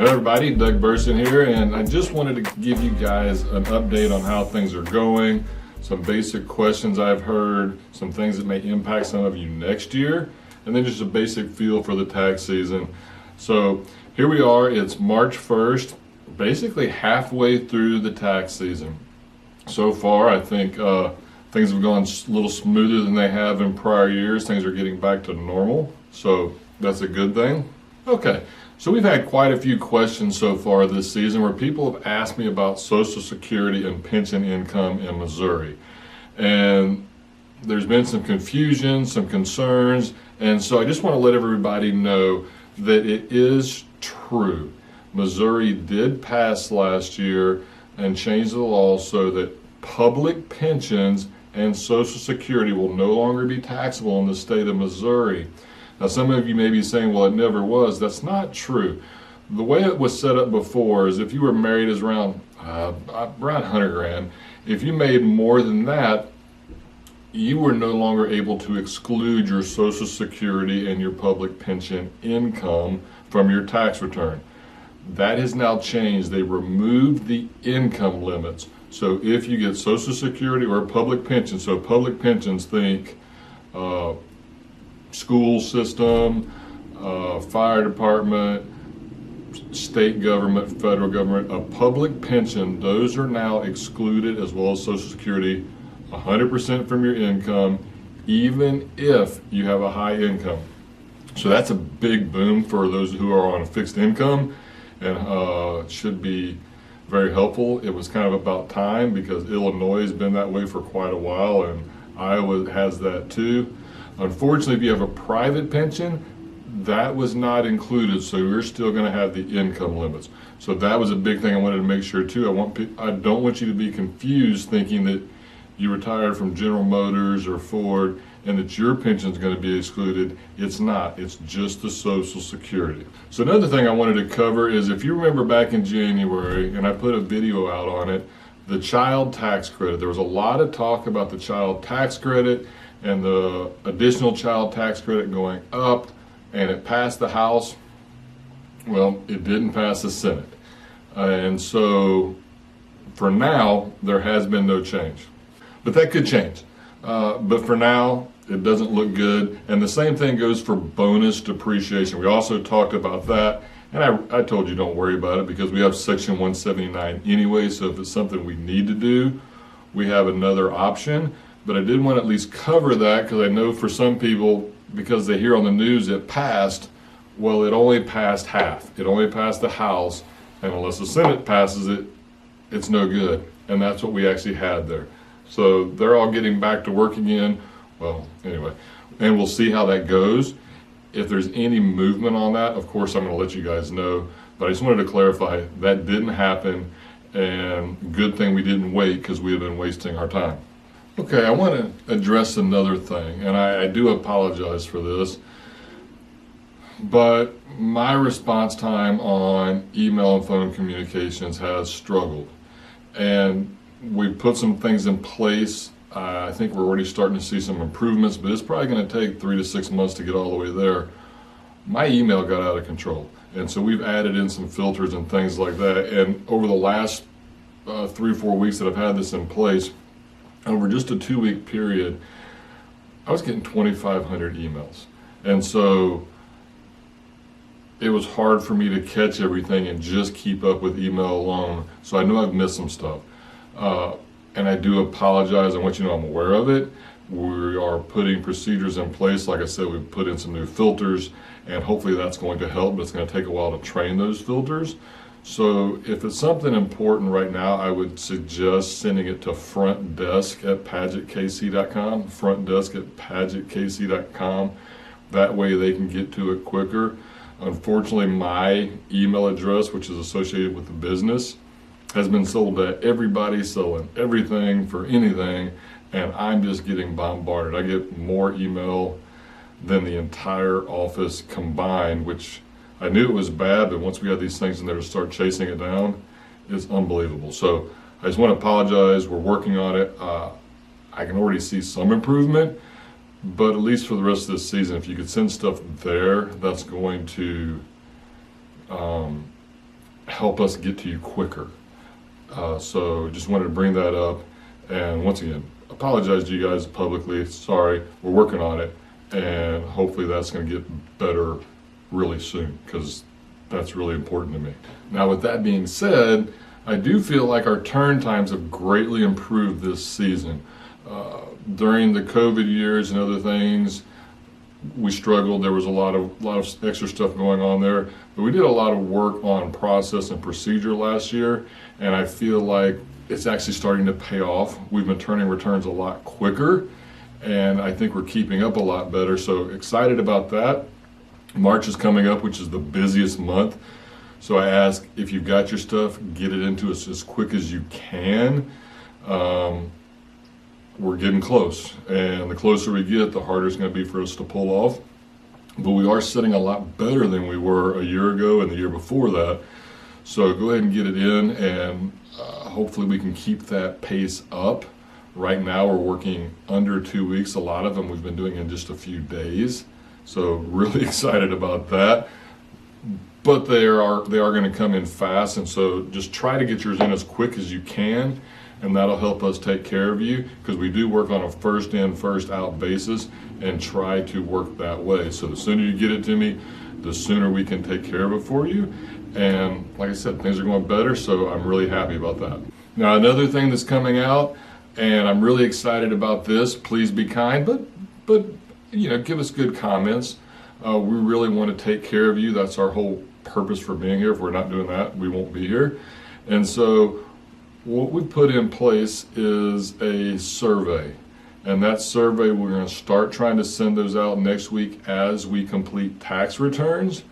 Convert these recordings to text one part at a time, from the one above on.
Hey everybody, Doug Burson here, and I just wanted to give you guys an update on how things are going, some basic questions I've heard, some things that may impact some of you next year, and then just a basic feel for the tax season. So here we are, it's March 1st, basically halfway through the tax season. So far, I think things have gone a little smoother than they have in prior years. Things are getting back to normal, so that's a good thing. Okay, so we've had quite a few questions so far this season where people have asked me about Social Security and pension income in Missouri. And there's been some confusion, some concerns, and so I just want to let everybody know that it is true. Missouri did pass last year and change the law so that public pensions and Social Security will no longer be taxable in the state of Missouri. Now, some of you may be saying, well, it never was. That's not true. The way it was set up before is if you were married as around 100 grand, if you made more than that, you were no longer able to exclude your Social Security and your public pension income from your tax return. That has now changed. They removed the income limits. So if you get Social Security or public pension, so public pensions, think school system, fire department, state government, federal government, a public pension, those are now excluded, as well as Social Security, 100% from your income, even if you have a high income. So that's a big boom for those who are on a fixed income, and should be very helpful. It was kind of about time because Illinois has been that way for quite a while, and Iowa has that too. Unfortunately, if you have a private pension, that was not included, so you're still going to have the income limits. So that was a big thing I wanted to make sure too. I don't want you to be confused thinking that you retired from General Motors or Ford and that your pension is going to be excluded. It's not. It's just the Social Security. So another thing I wanted to cover is, if you remember back in January, and I put a video out on it, the child tax credit. There was a lot of talk about the child tax credit and the additional child tax credit going up, and it passed the House. Well, it didn't pass the Senate. And so for now, there has been no change. But that could change. But for now, it doesn't look good. And the same thing goes for bonus depreciation. We also talked about that. And I told you don't worry about it because we have Section 179 anyway. So if it's something we need to do, we have another option. But I did want to at least cover that because I know for some people, because they hear on the news it passed, well, it only passed half. It only passed the House. And unless the Senate passes it, it's no good. And that's what we actually had there. So they're all getting back to work again. Well, anyway, and we'll see how that goes. If there's any movement on that, of course, I'm going to let you guys know. But I just wanted to clarify that didn't happen, and good thing we didn't wait because we had been wasting our time. Okay, I want to address another thing, and I do apologize for this, but my response time on email and phone communications has struggled. And we put some things in place. I think we're already starting to see some improvements, but it's probably going to take 3 to 6 months to get all the way there. My email got out of control, and so we've added in some filters and things like that. And over the last 3 or 4 weeks that I've had this in place, over just a 2-week period, I was getting 2,500 emails. And so it was hard for me to catch everything and just keep up with email alone. So I know I've missed some stuff. And I do apologize. I want you to know I'm aware of it. We are putting procedures in place. Like I said, we've put in some new filters, and hopefully that's going to help, but it's going to take a while to train those filters. So if it's something important right now, I would suggest sending it to frontdesk@pagetkc.com, frontdesk@pagetkc.com. That way they can get to it quicker. Unfortunately, my email address, which is associated with the business, has been sold to everybody selling everything for anything, and I'm just getting bombarded. I get more email than the entire office combined, which I knew it was bad, but once we had these things in there to start chasing it down, it's unbelievable. So I just want to apologize. We're working on it. I can already see some improvement, but at least for the rest of this season, if you could send stuff there, that's going to help us get to you quicker. So just wanted to bring that up. And once again, apologize to you guys publicly. Sorry, we're working on it. And hopefully that's going to get better really soon, because that's really important to me. Now, with that being said, I do feel like our turn times have greatly improved this season. During the COVID years and other things, we struggled. There was a lot of extra stuff going on there, but we did a lot of work on process and procedure last year, and I feel like it's actually starting to pay off. We've been turning returns a lot quicker, and I think we're keeping up a lot better. So excited about that. March is coming up, which is the busiest month. So I ask, if you've got your stuff, get it into us as quick as you can. We're getting close, and the closer we get, the harder it's going to be for us to pull off. But we are sitting a lot better than we were a year ago and the year before that. So go ahead and get it in, and hopefully we can keep that pace up. Right now we're working under 2 weeks. A lot of them we've been doing in just a few days. So really excited about that. But they are going to come in fast, and so just try to get yours in as quick as you can, and that'll help us take care of you, because we do work on a first in, first out basis and try to work that way. So the sooner you get it to me, the sooner we can take care of it for you. And like I said, things are going better, so I'm really happy about that. Now, another thing that's coming out, and I'm really excited about this, please be kind, but you know, give us good comments. We really want to take care of you. That's our whole purpose for being here. If we're not doing that, we won't be here. And so what we put in place is a survey. And that survey, we're going to start trying to send those out next week as we complete tax returns,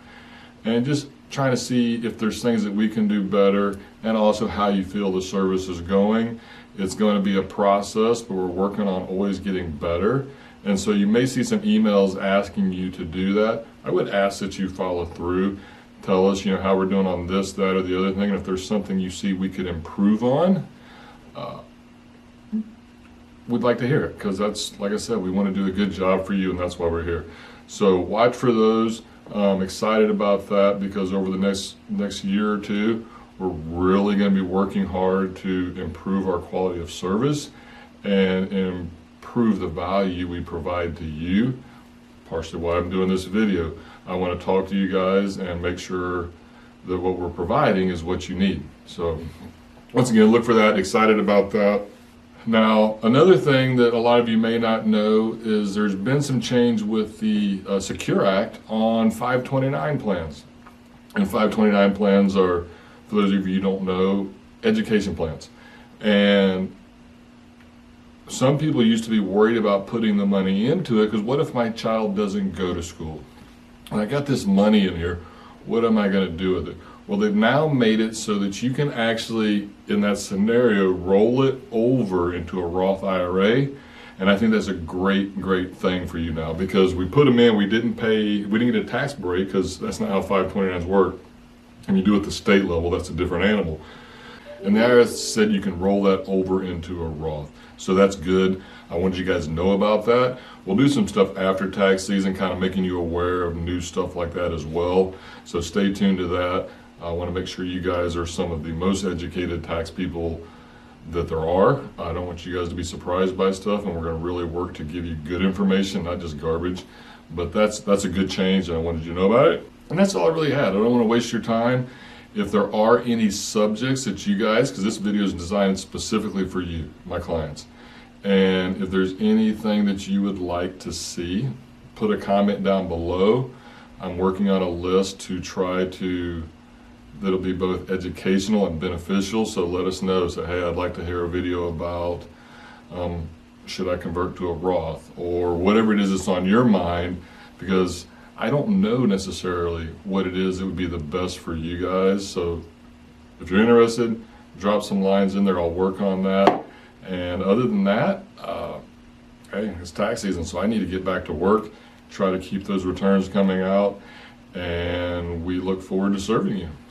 and just trying to see if there's things that we can do better, and also how you feel the service is going. It's going to be a process, but we're working on always getting better. And so you may see some emails asking you to do that. I would ask that you follow through. Tell us, you know, how we're doing on this, that, or the other thing. And if there's something you see we could improve on, we'd like to hear it, because that's, like I said, we want to do a good job for you, and that's why we're here. So watch for those. I'm excited about that, because over the next year or two, we're really going to be working hard to improve our quality of service and improve the value we provide to you. Partially why I'm doing this video. I want to talk to you guys and make sure that what we're providing is what you need. So once again, look for that. Excited about that. Now, another thing that a lot of you may not know is there's been some change with the Secure Act on 529 plans. And 529 plans are, for those of you who don't know, education plans. And some people used to be worried about putting the money into it, because what if my child doesn't go to school? And I got this money in here, what am I going to do with it? Well, they've now made it so that you can actually, in that scenario, roll it over into a Roth IRA. And I think that's a great thing for you now, because we put them in, we didn't get a tax break, because that's not how 529s work. And you do it at the state level, that's a different animal. And the IRS said you can roll that over into a Roth. So that's good. I wanted you guys to know about that. We'll do some stuff after tax season, kind of making you aware of new stuff like that as well. So stay tuned to that. I want to make sure you guys are some of the most educated tax people that there are. I don't want you guys to be surprised by stuff, and we're going to really work to give you good information, not just garbage. But that's a good change, and I wanted you to know about it. And that's all I really had. I don't want to waste your time. If there are any subjects that you guys, because this video is designed specifically for you, my clients, and if there's anything that you would like to see, put a comment down below. I'm working on a list to try to, that'll be both educational and beneficial, so let us know. So, hey, I'd like to hear a video about should I convert to a Roth, or whatever it is that's on your mind, because I don't know necessarily what it is that would be the best for you guys. So if you're interested, drop some lines in there. I'll work on that. And other than that, hey, it's tax season, so I need to get back to work, try to keep those returns coming out, and we look forward to serving you.